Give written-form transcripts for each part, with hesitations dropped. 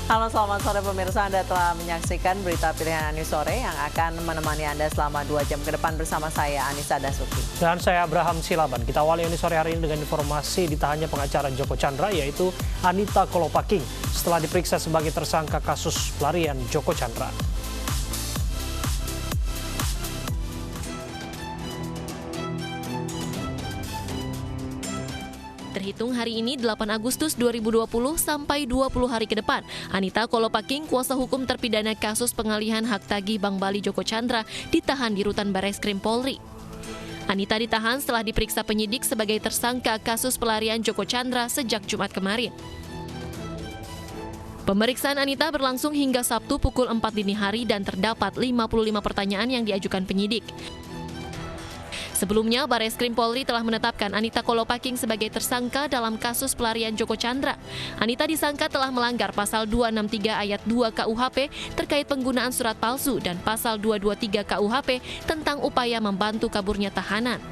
Halo, selamat sore pemirsa. Anda telah menyaksikan berita pilihan Anies Sore yang akan menemani Anda selama 2 jam ke depan bersama saya, Anissa Dasuki. Dan saya Abraham Silaban. Kita awali Anies Sore hari ini dengan informasi ditahannya pengacara Joko Chandra, yaitu Anita Kolopaking, setelah diperiksa sebagai tersangka kasus pelarian Joko Chandra. Terhitung hari ini 8 Agustus 2020 sampai 20 hari ke depan, Anita Kolopaking, kuasa hukum terpidana kasus pengalihan hak tagih Bank Bali Joko Chandra, ditahan di Rutan Bareskrim Polri. Anita ditahan setelah diperiksa penyidik sebagai tersangka kasus pelarian Joko Chandra sejak Jumat kemarin. Pemeriksaan Anita berlangsung hingga Sabtu pukul 4 dini hari dan terdapat 55 pertanyaan yang diajukan penyidik. Sebelumnya, Bareskrim Polri telah menetapkan Anita Kolopaking sebagai tersangka dalam kasus pelarian Joko Chandra. Anita disangka telah melanggar pasal 263 ayat 2 KUHP terkait penggunaan surat palsu dan pasal 223 KUHP tentang upaya membantu kaburnya tahanan.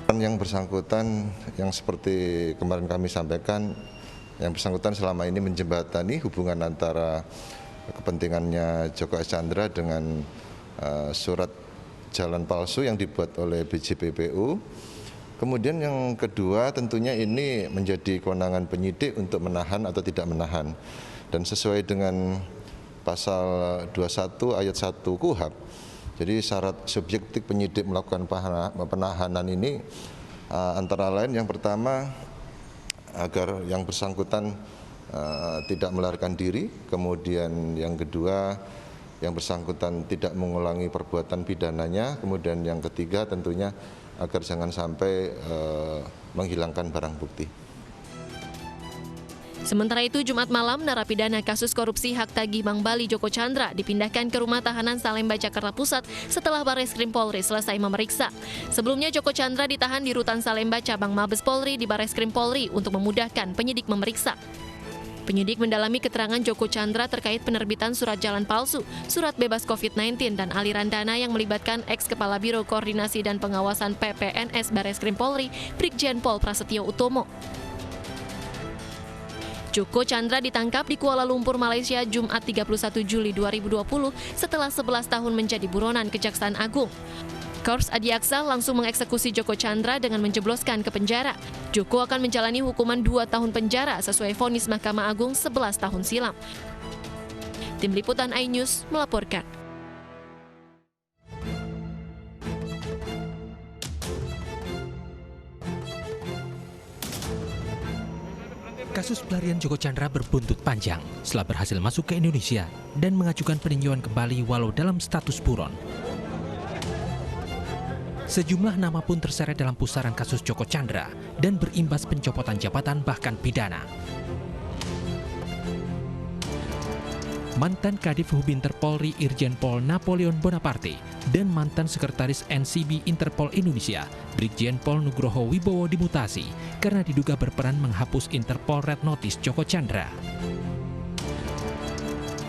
Yang bersangkutan, yang seperti kemarin kami sampaikan, yang bersangkutan selama ini menjembatani hubungan antara kepentingannya Joko Chandra dengan surat jalan palsu yang dibuat oleh BJPPU. Kemudian yang kedua, tentunya ini menjadi kewenangan penyidik untuk menahan atau tidak menahan. Dan sesuai dengan pasal 21 ayat 1 KUHP, jadi syarat subjektif penyidik melakukan penahanan ini antara lain yang pertama, agar yang bersangkutan tidak melarikan diri, kemudian yang kedua, yang bersangkutan tidak mengulangi perbuatan pidananya, kemudian yang ketiga tentunya agar jangan sampai menghilangkan barang bukti. Sementara itu, Jumat malam, narapidana kasus korupsi hak tagih Bank Bali Joko Chandra dipindahkan ke rumah tahanan Salemba, Jakarta Pusat setelah Bareskrim Polri selesai memeriksa. Sebelumnya, Joko Chandra ditahan di Rutan Salemba Cabang Mabes Polri di Bareskrim Polri untuk memudahkan penyidik memeriksa. Penyidik mendalami keterangan Joko Chandra terkait penerbitan surat jalan palsu, surat bebas COVID-19, dan aliran dana yang melibatkan ex-Kepala Biro Koordinasi dan Pengawasan PPNS Bareskrim Polri, Brigjen Pol Prasetyo Utomo. Joko Chandra ditangkap di Kuala Lumpur, Malaysia, Jumat 31 Juli 2020 setelah 11 tahun menjadi buronan Kejaksaan Agung. Korps Adiaksa langsung mengeksekusi Joko Chandra dengan menjebloskan ke penjara. Joko akan menjalani hukuman 2 tahun penjara sesuai vonis Mahkamah Agung 11 tahun silam. Tim Liputan iNews melaporkan. Kasus pelarian Joko Chandra berbuntut panjang setelah berhasil masuk ke Indonesia dan mengajukan peninjauan kembali walau dalam status buron. Sejumlah nama pun terseret dalam pusaran kasus Joko Chandra dan berimbas pencopotan jabatan bahkan pidana. Mantan Kadif Hubinter Polri Irjen Pol Napoleon Bonaparte dan mantan Sekretaris NCB Interpol Indonesia Brigjen Pol Nugroho Wibowo dimutasi karena diduga berperan menghapus Interpol Red Notice Joko Chandra.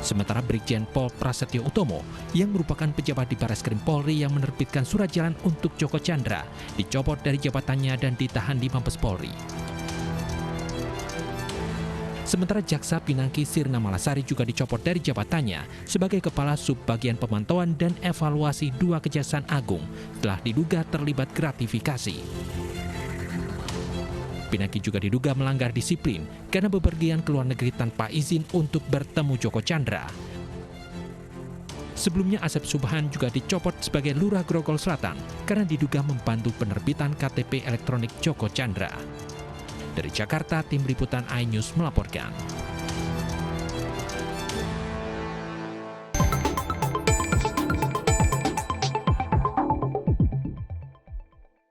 Sementara Brigjen Pol Prasetyo Utomo, yang merupakan pejabat di Bareskrim Polri yang menerbitkan surat jalan untuk Joko Chandra, dicopot dari jabatannya dan ditahan di Mabes Polri. Sementara Jaksa Pinangki Sirna Malasari juga dicopot dari jabatannya sebagai Kepala Subbagian Pemantauan dan Evaluasi 2 Kejaksaan Agung setelah diduga terlibat gratifikasi. Pinangki juga diduga melanggar disiplin karena bepergian ke luar negeri tanpa izin untuk bertemu Joko Chandra. Sebelumnya Asep Subhan juga dicopot sebagai Lurah Grogol Selatan karena diduga membantu penerbitan KTP elektronik Joko Chandra. Dari Jakarta, Tim Liputan iNews melaporkan.